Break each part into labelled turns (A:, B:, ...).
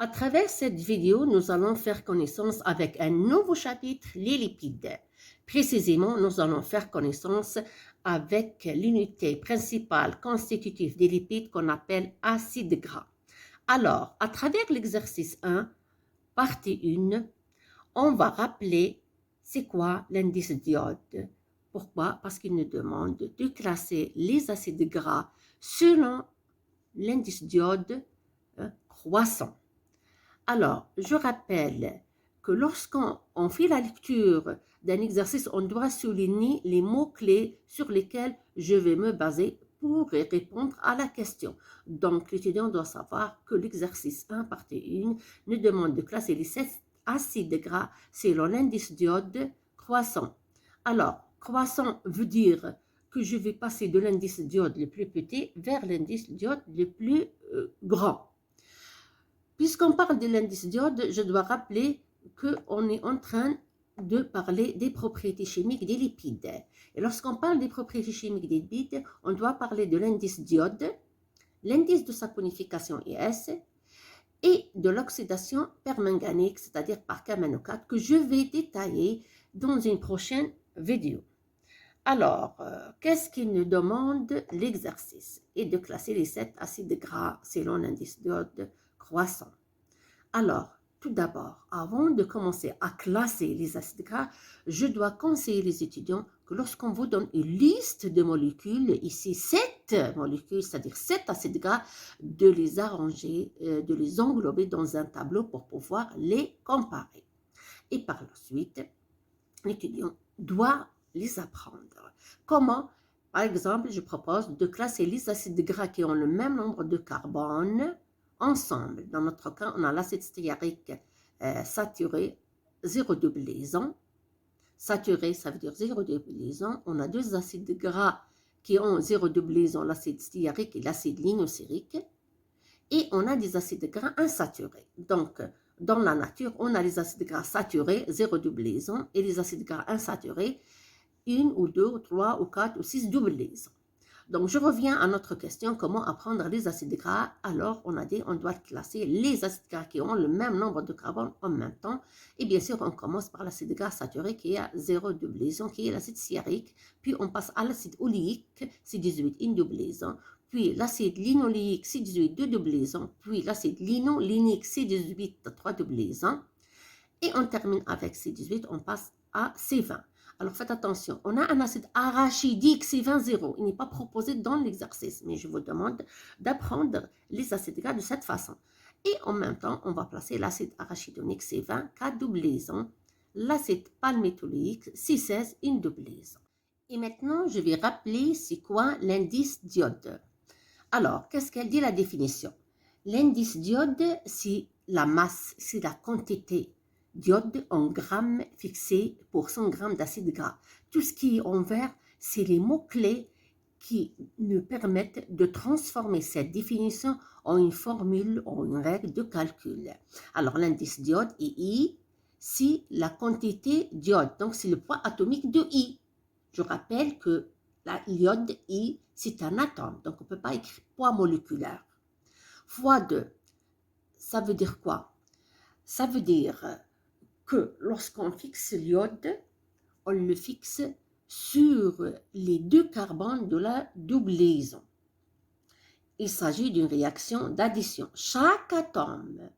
A: À travers cette vidéo, nous allons faire connaissance avec un nouveau chapitre, les lipides. Précisément, nous allons faire connaissance avec l'unité principale constitutive des lipides qu'on appelle acides gras. Alors, à travers l'exercice 1, partie 1, on va rappeler c'est quoi l'indice d'iode. Pourquoi? Parce qu'il nous demande de classer les acides gras selon l'indice d'iode croissant. Alors, je rappelle que lorsqu'on fait la lecture d'un exercice, on doit souligner les mots-clés sur lesquels je vais me baser pour répondre à la question. Donc, l'étudiant doit savoir que l'exercice 1, partie 1, nous demande de classer les 7 acides gras selon l'indice d'iode croissant. Alors, croissant veut dire que je vais passer de l'indice d'iode le plus petit vers l'indice d'iode le plus grand. Puisqu'on parle de l'indice d'iode, je dois rappeler qu'on est en train de parler des propriétés chimiques des lipides. Et lorsqu'on parle des propriétés chimiques des lipides, on doit parler de l'indice d'iode, l'indice de saponification IS et de l'oxydation permanganique, c'est-à-dire par KMNO4, que je vais détailler dans une prochaine vidéo. Alors, qu'est-ce qu'il nous demande l'exercice? Et de classer les 7 acides gras selon l'indice d'iode croissant. Alors, tout d'abord, avant de commencer à classer les acides gras, je dois conseiller les étudiants que lorsqu'on vous donne une liste de molécules, ici 7 molécules, c'est-à-dire 7 acides gras, de les arranger, de les englober dans un tableau pour pouvoir les comparer. Et par la suite, l'étudiant doit les apprendre. Comment? Par exemple, je propose de classer les acides gras qui ont le même nombre de carbone ensemble. Dans notre cas, on a l'acide stéarique saturé, 0,2 liaison. Saturé, ça veut dire 0,2 liaison. On a deux acides gras qui ont 0,2 liaison, l'acide stéarique et l'acide linosérique. Et on a des acides gras insaturés. Donc, dans la nature, on a les acides gras saturés, 0,2 liaison, et les acides gras insaturés, 1 ou 2 ou 3 ou 4 ou 6 doubles liaisons. Donc, je reviens à notre question, comment apprendre les acides gras? Alors, on a dit, on doit classer les acides gras qui ont le même nombre de carbone en même temps. Et bien sûr, on commence par l'acide gras saturé qui est à 0,2 liaison, qui est l'acide stéarique. Puis, on passe à l'acide oléique, C18, une double liaison. Puis, l'acide linoléique, C18, deux doubles liaisons. Puis, l'acide linolénique, C18, trois doubles liaisons. Et on termine avec C18, on passe à C20. Alors faites attention, on a un acide arachidique C20,0. Il n'est pas proposé dans l'exercice, mais je vous demande d'apprendre les acides gras de cette façon. Et en même temps, on va placer l'acide arachidonique C20, 4 doubles liaisons, l'acide palmitoléique C16, une double liaison. Et maintenant, je vais rappeler c'est quoi l'indice d'iode. Alors, qu'est-ce qu'elle dit la définition? L'indice d'iode, c'est la masse, c'est la quantité d'iode en grammes fixés pour 100 grammes d'acide gras. Tout ce qui est en vert, c'est les mots-clés qui nous permettent de transformer cette définition en une formule, en une règle de calcul. Alors, l'indice d'iode, I, c'est la quantité d'iode, donc c'est le poids atomique de I. Je rappelle que l'iode I, c'est un atome, donc on ne peut pas écrire poids moléculaire. Fois 2, ça veut dire quoi? Ça veut dire que lorsqu'on fixe l'iode, on le fixe sur les deux carbones de la double liaison. Il s'agit d'une réaction d'addition. Chaque atome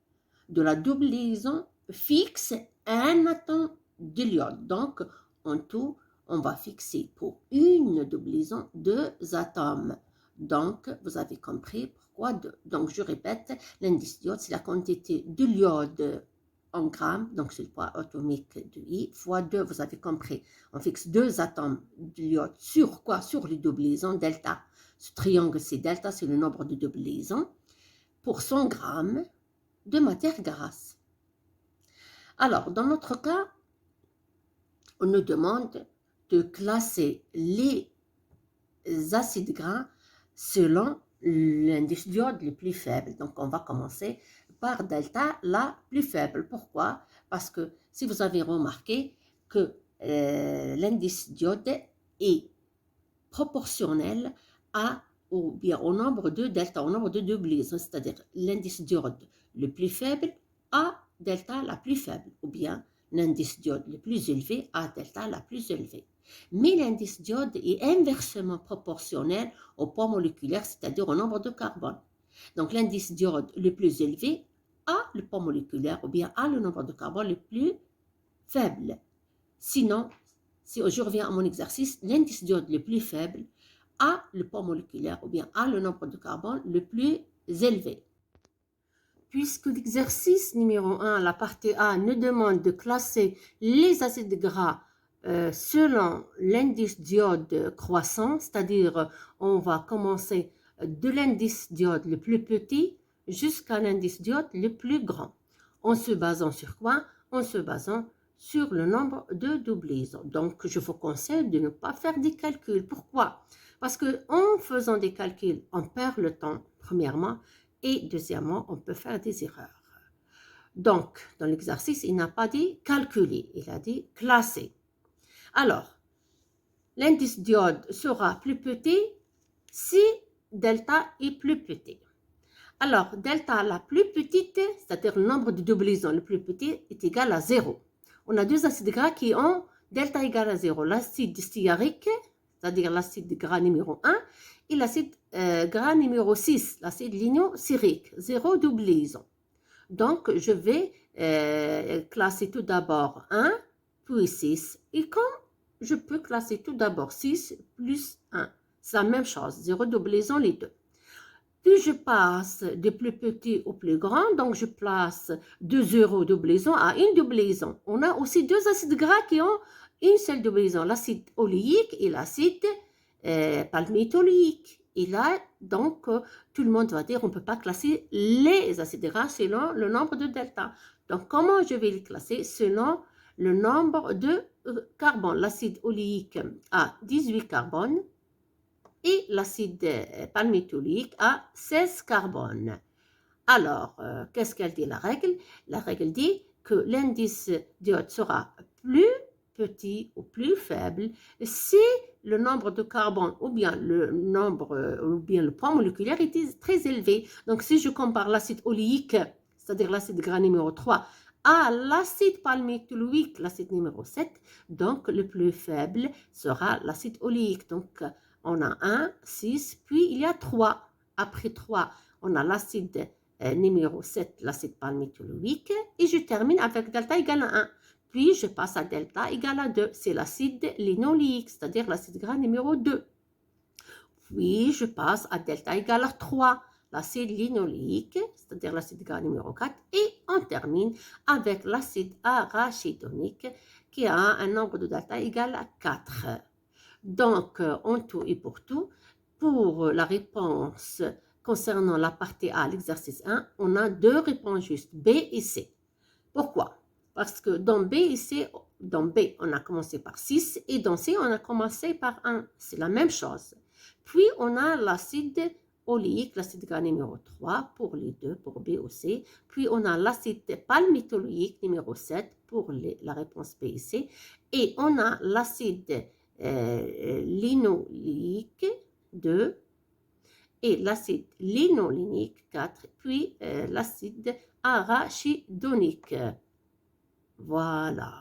A: de la double liaison fixe un atome de l'iode. Donc, en tout, on va fixer pour une double liaison 2 atomes. Donc, vous avez compris pourquoi 2. Donc, je répète, l'indice d'iode, c'est la quantité de l'iode en grammes, donc c'est le poids atomique de I, fois 2, vous avez compris. On fixe 2 atomes de l'iode sur quoi? Sur les doubles liaisons delta. Ce triangle, c'est delta, c'est le nombre de doubles liaisons, pour 100 grammes de matière grasse. Alors, dans notre cas, on nous demande de classer les acides gras selon l'indice d'iode le plus faible. Donc, on va commencer par delta, la plus faible. Pourquoi? Parce que si vous avez remarqué que l'indice d'iode est proportionnel ou bien au nombre de delta, au nombre de doublons, c'est-à-dire l'indice diode le plus faible à delta la plus faible, ou bien l'indice diode le plus élevé à delta la plus élevée. Mais l'indice diode est inversement proportionnel au poids moléculaire, c'est-à-dire au nombre de carbone. Donc l'indice diode le plus élevé a le poids moléculaire ou bien a le nombre de carbone le plus faible. Sinon, si je reviens à mon exercice, l'indice diode le plus faible a le poids moléculaire ou bien a le nombre de carbone le plus élevé. Puisque l'exercice numéro 1, la partie A, nous demande de classer les acides gras selon l'indice diode croissant, c'est-à-dire on va commencer de l'indice diode le plus petit jusqu'à l'indice diode le plus grand. En se basant sur quoi? En se basant sur le nombre de doublons. Donc, je vous conseille de ne pas faire des calculs. Pourquoi? Parce qu'en faisant des calculs, on perd le temps, premièrement, et deuxièmement, on peut faire des erreurs. Donc, dans l'exercice, il n'a pas dit calculer, il a dit classer. Alors, l'indice diode sera plus petit si delta est plus petit. Alors, delta la plus petite, c'est-à-dire le nombre de doublons le plus petit, est égal à 0. On a deux acides gras qui ont delta égal à 0. L'acide stéarique, c'est-à-dire l'acide gras numéro 1, et l'acide gras numéro 6, l'acide lignocérique, 0 doublons. Donc, je vais classer tout d'abord 1, puis 6. Et comme je peux classer tout d'abord 6 plus 1, c'est la même chose, 0 doublons les deux. Puis je passe de plus petit au plus grand, donc je place 2 0 doublons à une doublon. On a aussi deux acides gras qui ont une seule doublon, l'acide oléique et l'acide palmitoléique. Et là, donc, tout le monde va dire on ne peut pas classer les acides gras selon le nombre de delta. Donc, comment je vais les classer? Selon le nombre de carbone. L'acide oléique a 18 carbones et l'acide palmitoléique a 16 carbones. Alors, qu'est-ce qu'elle dit la règle? La règle dit que l'indice diode sera plus petit ou plus faible si le nombre de carbone ou bien le poids moléculaire est très élevé. Donc, si je compare l'acide oléique, c'est-à-dire l'acide gras numéro 3, à l'acide palmitoléique, l'acide numéro 7, donc le plus faible sera l'acide oléique. Donc, on a 1, 6, puis il y a 3. Après 3, on a l'acide numéro 7, l'acide palmitoléique, et je termine avec delta égale à 1. Puis, je passe à delta égale à 2. C'est l'acide linoléique, c'est-à-dire l'acide gras numéro 2. Puis, je passe à delta égale à 3. L'acide linoléique, c'est-à-dire l'acide gras numéro 4. Et on termine avec l'acide arachidonique qui a un nombre de delta égal à 4. Donc, en tout et pour tout, pour la réponse concernant la partie A, l'exercice 1, on a deux réponses justes, B et C. Pourquoi? Parce que dans B et C, dans B, on a commencé par 6 et dans C, on a commencé par 1. C'est la même chose. Puis, on a l'acide oléique, l'acide gras numéro 3 pour les deux, pour B ou C. Puis, on a l'acide palmitoléique numéro 7 pour la réponse B et C. Et on a l'acide linoléique 2 et l'acide linolénique 4, puis l'acide arachidonique. Voilà.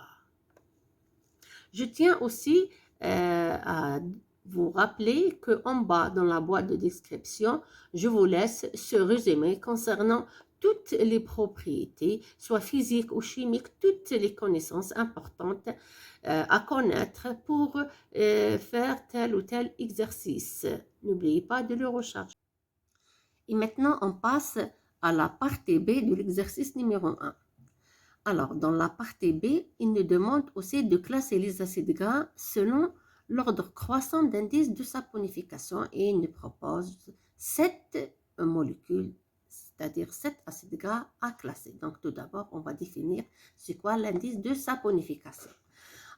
A: Je tiens aussi à vous rappeler qu'en bas, dans la boîte de description, je vous laisse ce résumé concernant toutes les propriétés, soit physiques ou chimiques, toutes les connaissances importantes à connaître pour faire tel ou tel exercice. N'oubliez pas de le recharger. Et maintenant, on passe à la partie B de l'exercice numéro 1. Alors, dans la partie B, il nous demande aussi de classer les acides gras selon l'ordre croissant d'indice de saponification et il nous propose 7 molécules, c'est-à-dire 7 acides gras à classer. Donc, tout d'abord, on va définir c'est quoi l'indice de saponification.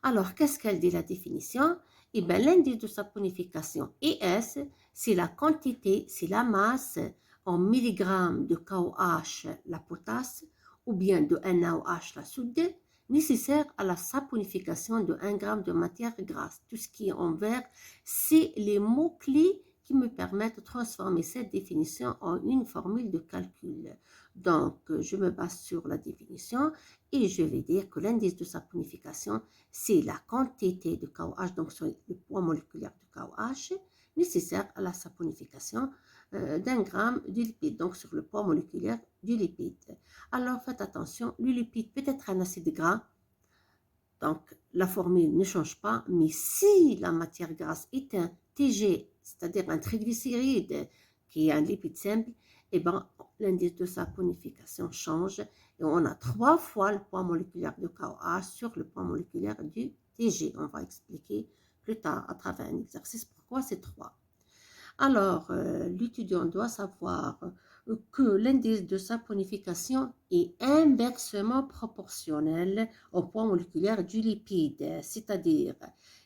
A: Alors, qu'est-ce qu'elle dit la définition? Eh bien, l'indice de saponification IS, c'est la quantité, c'est la masse en milligrammes de KOH, la potasse, ou bien de NaOH, la soude, nécessaire à la saponification de 1 g de matière grasse. Tout ce qui est en vert, c'est les mots-clés qui me permettent de transformer cette définition en une formule de calcul. Donc, je me base sur la définition et je vais dire que l'indice de saponification, c'est la quantité de KOH, donc le poids moléculaire de KOH, nécessaire à la saponification d'un gramme du lipide, donc sur le poids moléculaire du lipide. Alors, faites attention, le lipide peut être un acide gras, donc la formule ne change pas, mais si la matière grasse est un TG, c'est-à-dire un triglycéride qui est un lipide simple, eh ben, l'indice de saponification change et on a 3 fois le poids moléculaire de KOH sur le poids moléculaire du TG. On va expliquer plus tard à travers un exercice pourquoi c'est 3. Alors, l'étudiant doit savoir que l'indice de saponification est inversement proportionnel au poids moléculaire du lipide, c'est-à-dire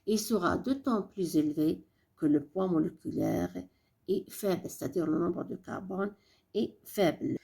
A: il sera d'autant plus élevé que le poids moléculaire est faible, c'est-à-dire le nombre de carbone est faible.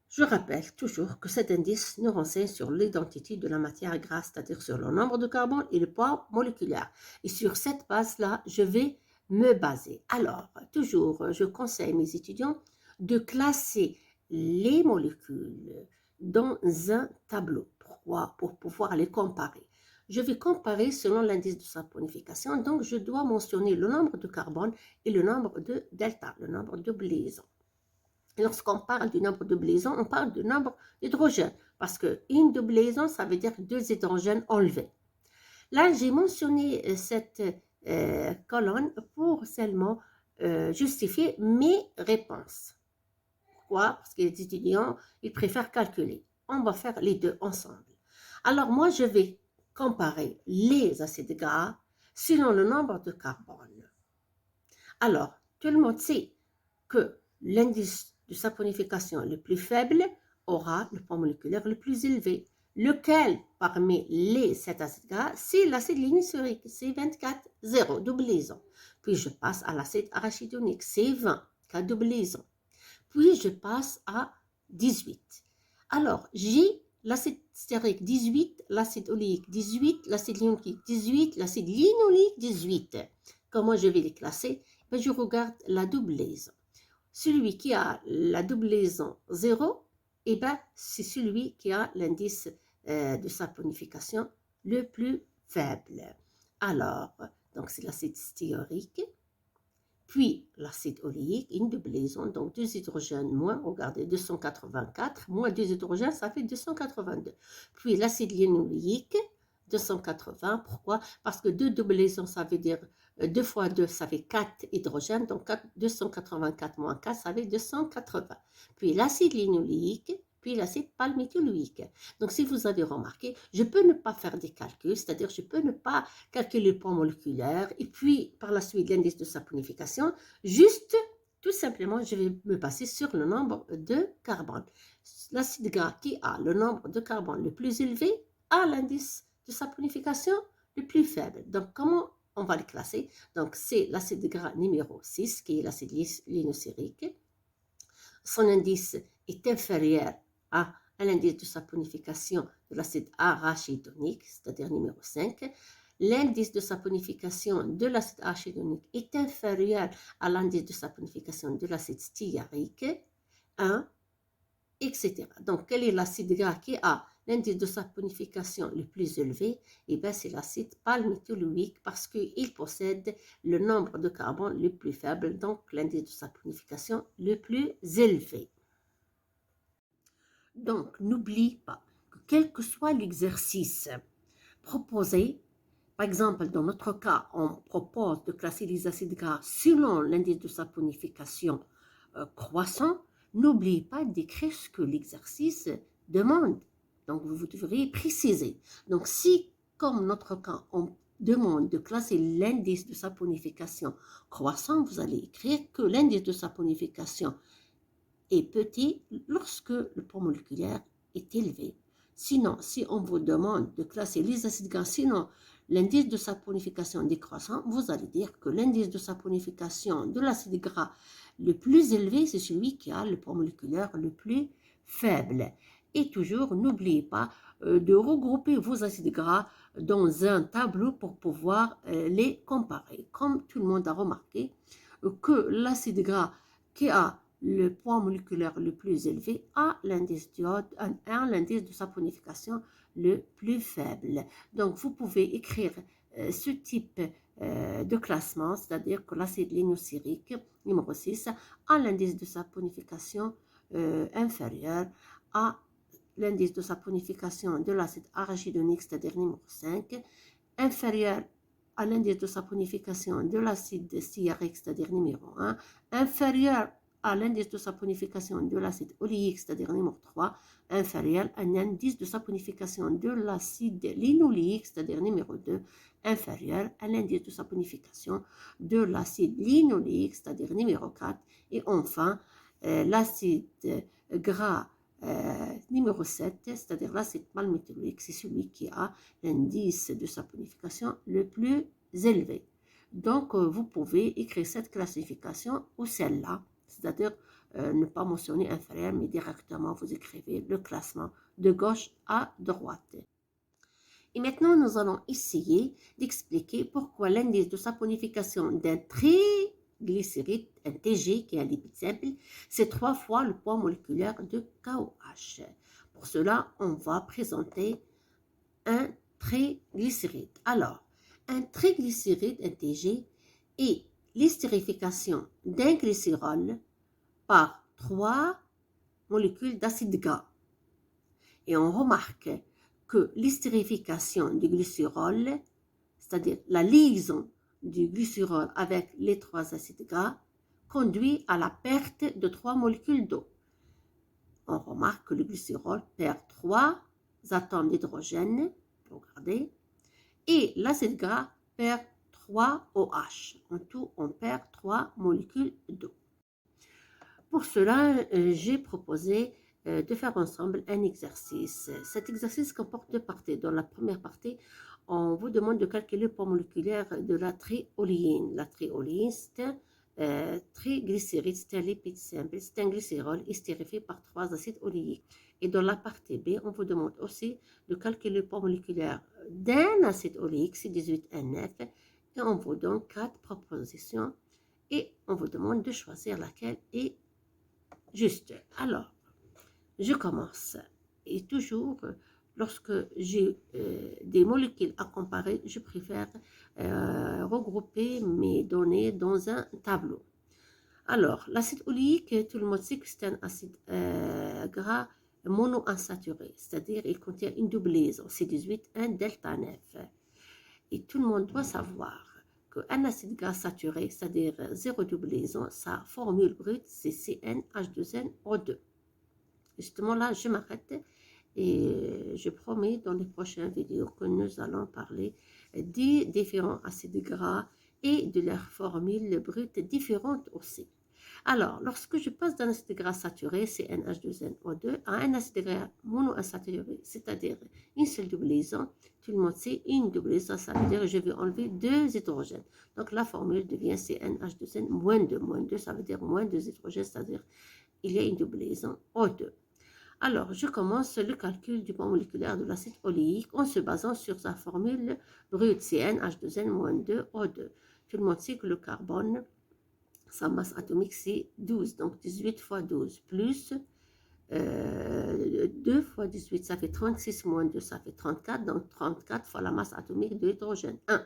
A: Je rappelle toujours que cet indice nous renseigne sur l'identité de la matière grasse, c'est-à-dire sur le nombre de carbone et le poids moléculaire. Et sur cette base-là, je vais me baser. Alors, toujours, je conseille mes étudiants de classer les molécules dans un tableau. Pourquoi? Pour pouvoir les comparer. Je vais comparer selon l'indice de saponification, donc je dois mentionner le nombre de carbone et le nombre de delta, le nombre de liaisons. Lorsqu'on parle du nombre de liaisons, on parle du nombre d'hydrogènes, parce qu'une double liaison, ça veut dire 2 hydrogènes enlevés. Là, j'ai mentionné cette colonne pour seulement justifier mes réponses. Pourquoi? Parce que les étudiants, ils préfèrent calculer. On va faire les deux ensemble. Alors, moi, je vais comparer les acides gras selon le nombre de carbone. Alors, tout le monde sait que l'indice de saponification le plus faible aura le poids moléculaire le plus élevé. Lequel parmi les 7 acides gras? C'est l'acide linosurique, c'est 24, 0, double liaison. Puis je passe à l'acide arachidonique, c'est 20, 4 double liaison. Puis je passe à 18. Alors, j'ai l'acide stéarique 18, l'acide oléique 18, l'acide linoléique 18, l'acide linoléique 18. Comment je vais les classer? Ben, je regarde la double liaison. Celui qui a la double liaison 0, eh ben, c'est celui qui a l'indice de saponification le plus faible. Alors, donc c'est l'acide stéarique, puis l'acide oléique, une double liaison, donc 2 hydrogènes moins, regardez, 284, moins 2 hydrogènes, ça fait 282. Puis l'acide linoléique, 280, pourquoi? Parce que 2 doubles liaisons, ça veut dire 2 fois 2, ça fait 4 hydrogènes, donc 284 moins 4, ça fait 280. Puis l'acide linoléique, puis l'acide palmitoléique. Donc, si vous avez remarqué, je peux ne pas faire des calculs, c'est-à-dire je peux ne pas calculer le poids moléculaire, et puis par la suite l'indice de saponification, juste, tout simplement, je vais me baser sur le nombre de carbone. L'acide gras qui a le nombre de carbone le plus élevé a l'indice de saponification le plus faible. Donc, comment on va les classer? Donc, c'est l'acide gras numéro 6, qui est l'acide linosurique. Son indice est inférieur à l'indice de saponification de l'acide arachidonique, c'est-à-dire numéro 5. L'indice de saponification de l'acide arachidonique est inférieur à l'indice de saponification de l'acide stéarique, 1, etc. Donc, quel est l'acide gras qui a l'indice de saponification le plus élevé? Eh bien, c'est l'acide palmitoléique parce qu'il possède le nombre de carbone le plus faible, donc l'indice de saponification le plus élevé. Donc, n'oublie pas que quel que soit l'exercice proposé, par exemple, dans notre cas, on propose de classer les acides gras selon l'indice de saponification croissant. N'oubliez pas d'écrire ce que l'exercice demande. Donc, vous devriez préciser. Donc, si, comme notre cas, on demande de classer l'indice de saponification croissant, vous allez écrire que l'indice de saponification est petit lorsque le poids moléculaire est élevé. Sinon, si on vous demande de classer les acides gras selon l'indice de saponification décroissant, vous allez dire que l'indice de saponification de l'acide gras le plus élevé, c'est celui qui a le poids moléculaire le plus faible. Et toujours, n'oubliez pas de regrouper vos acides gras dans un tableau pour pouvoir les comparer. Comme tout le monde a remarqué, que l'acide gras qui a le poids moléculaire le plus élevé a l'indice l'indice de saponification le plus faible. Donc, vous pouvez écrire ce type de classement, c'est-à-dire que l'acide lignocérique numéro 6 a l'indice de saponification inférieur à l'indice de saponification de l'acide arachidonique, c'est-à-dire numéro 5, inférieur à l'indice de saponification de l'acide stearique, c'est-à-dire numéro 1, inférieur à l'indice de saponification de l'acide oléique, c'est-à-dire numéro 3, inférieur à l'indice de saponification de l'acide linoléique, c'est-à-dire numéro 2, inférieur à l'indice de saponification de l'acide linoléique, c'est-à-dire numéro 4, et enfin, l'acide gras numéro 7, c'est-à-dire l'acide palmitoïque, c'est celui qui a l'indice de saponification le plus élevé. Donc, vous pouvez écrire cette classification ou celle-là, c'est-à-dire ne pas mentionner inférieur, mais directement vous écrivez le classement de gauche à droite. Et maintenant, nous allons essayer d'expliquer pourquoi l'indice de saponification d'un triglycéride, un TG, qui est un lipide simple, c'est 3 fois le poids moléculaire de KOH. Pour cela, on va présenter un triglycéride. Alors, un triglycéride, un TG, est l'estérification d'un glycérol par 3 molécules d'acide gras. Et on remarque que l'estérification du glycérol, c'est-à-dire la liaison du glycérol avec les 3 acides gras, conduit à la perte de 3 molécules d'eau. On remarque que le glycérol perd 3 atomes d'hydrogène, regardez, et l'acide gras perd 3 OH. En tout, on perd 3 molécules d'eau. Pour cela, j'ai proposé de faire ensemble un exercice. Cet exercice comporte 2 parties. Dans la première partie, on vous demande de calculer le poids moléculaire de la trioléine. La trioléine, c'est un triglycéride, c'est un lipide simple, c'est un glycérol estérifié par 3 acides oléiques. Et dans la partie B, on vous demande aussi de calculer le poids moléculaire d'un acide oléique, c'est 18N9, et on vous donne 4 propositions et on vous demande de choisir laquelle est juste. Alors, je commence. Et toujours, lorsque j'ai des molécules à comparer, je préfère regrouper mes données dans un tableau. Alors, l'acide oléique, tout le monde sait que c'est un acide gras monoinsaturé, c'est-à-dire il contient une double liaison, C18, 1 delta 9. Et tout le monde doit savoir qu'un acide gras saturé, c'est-à-dire 0 double liaison, sa formule brute, c'est CnH2nO2. Justement là, je m'arrête et je promets dans les prochaines vidéos que nous allons parler des différents acides gras et de leurs formules brutes différentes aussi. Alors, lorsque je passe d'un acide gras saturé, CnH2nO2, à un acide gras monoinsaturé, c'est-à-dire une seule double liaison, tout le monde sait, une double liaison, ça veut dire que je vais enlever 2 hydrogènes. Donc, la formule devient CnH2n moins 2. Moins 2, ça veut dire moins 2 hydrogènes, c'est-à-dire il y a une double liaison O2. Alors, je commence le calcul du poids moléculaire de l'acide oléique en se basant sur sa formule brute CnH2n-2O2. Tout le monde sait que le carbone, sa masse atomique, c'est 12. Donc, 18 fois 12 plus 2 fois 18, ça fait 36 moins 2, ça fait 34. Donc, 34 fois la masse atomique de l'hydrogène, 1.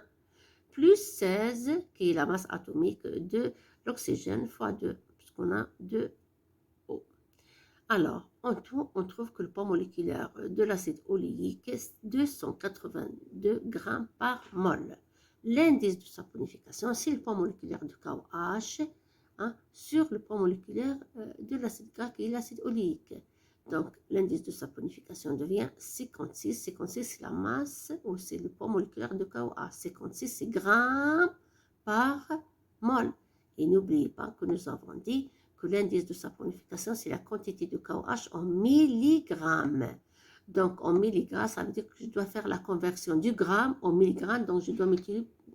A: Plus 16, qui est la masse atomique de l'oxygène, fois 2, puisqu'on a 2 O. Alors, en tout, on trouve que le poids moléculaire de l'acide oléique est 282 grammes par mol. L'indice de saponification, c'est le poids moléculaire du KOH sur le poids moléculaire de l'acide gras qui est l'acide oléique. Donc, l'indice de saponification devient 56. 56, c'est la masse ou c'est le poids moléculaire de KOH. 56, c'est grammes par mol. Et n'oubliez pas que nous avons dit que l'indice de saponification, c'est la quantité de KOH en milligrammes. Donc, en milligrammes, ça veut dire que je dois faire la conversion du gramme en milligrammes, donc je dois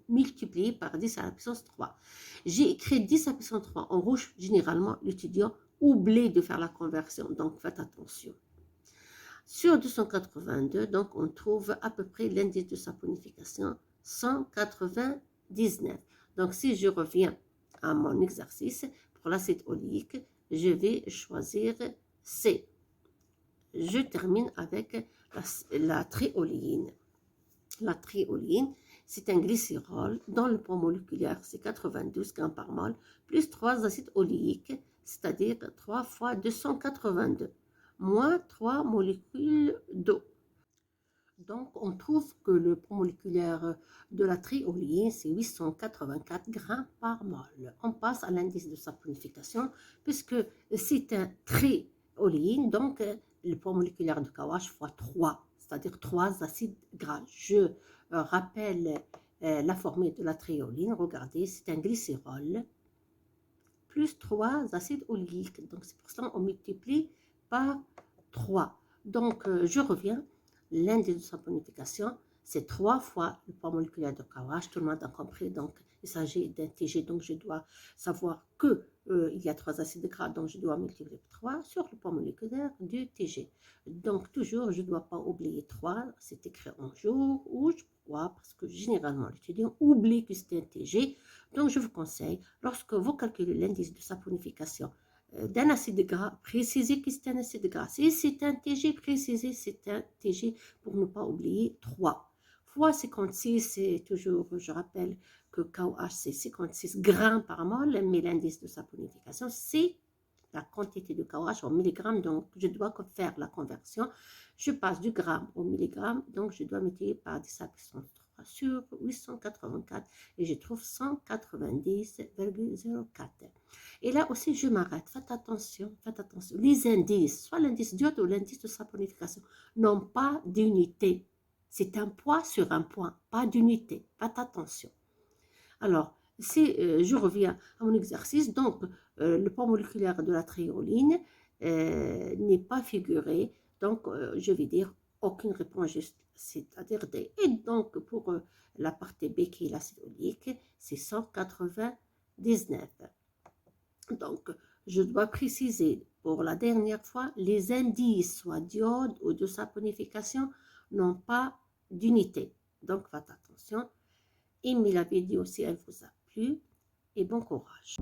A: multiplier par 10 à la puissance 3. J'ai écrit 10 à la puissance 3 en rouge. Généralement, l'étudiant oublie de faire la conversion, donc faites attention. Sur 282, donc on trouve à peu près l'indice de saponification 199. Donc, si je reviens à mon exercice. Pour l'acide oléique, je vais choisir C. Je termine avec la trioléine. La trioléine, c'est un glycérol dont le poids moléculaire, c'est 92 grammes par mol, plus 3 acides oléiques, c'est-à-dire 3 fois 282, moins 3 molécules d'eau. Donc, on trouve que le poids moléculaire de la trioléine, c'est 884 grammes par mol. On passe à l'indice de saponification, puisque c'est un trioléine, donc le poids moléculaire de KOH fois 3, c'est-à-dire 3 acides gras. Je rappelle la formule de la trioléine. Regardez, c'est un glycérol plus 3 acides oléiques. Donc, c'est pour cela qu'on multiplie par 3. Donc, je reviens. L'indice de saponification, c'est 3 fois le poids moléculaire de KOH. Tout le monde a compris. Donc, il s'agit d'un TG. Donc, je dois savoir que il y a 3 acides gras. Donc, je dois multiplier par 3 sur le poids moléculaire du TG. Donc, toujours, je ne dois pas oublier 3. C'est écrit en jour, rouge. Pourquoi? Parce que généralement, l'étudiant oublie que c'est un TG. Donc, je vous conseille, lorsque vous calculez l'indice de saponification d'un acide gras, précisez que c'est un acide gras. Si c'est un TG, précisez c'est un TG pour ne pas oublier 3. Fois 56, c'est toujours, je rappelle que KOH, c'est 56 grammes par mol, mais l'indice de saponification, c'est la quantité de KOH en milligrammes. Donc, je dois faire la conversion. Je passe du gramme au milligramme, donc je dois multiplier par 10 à la puissance 3 sur 884 et je trouve 190,04. Et là aussi, je m'arrête. Faites attention, faites attention. Les indices, soit l'indice d'iode ou l'indice de saponification, n'ont pas d'unité. C'est un poids sur un point, pas d'unité. Faites attention. Alors, si je reviens à mon exercice, donc le poids moléculaire de la trioléine n'est pas figuré, donc je vais dire aucune réponse juste, c'est-à-dire D. Et donc pour la partie B qui est l'acide oléique, c'est 199. Donc, je dois préciser pour la dernière fois, les indices, soit d'iode ou de saponification, n'ont pas d'unité. Donc, faites attention. Aimez la vidéo si elle vous a plu et bon courage.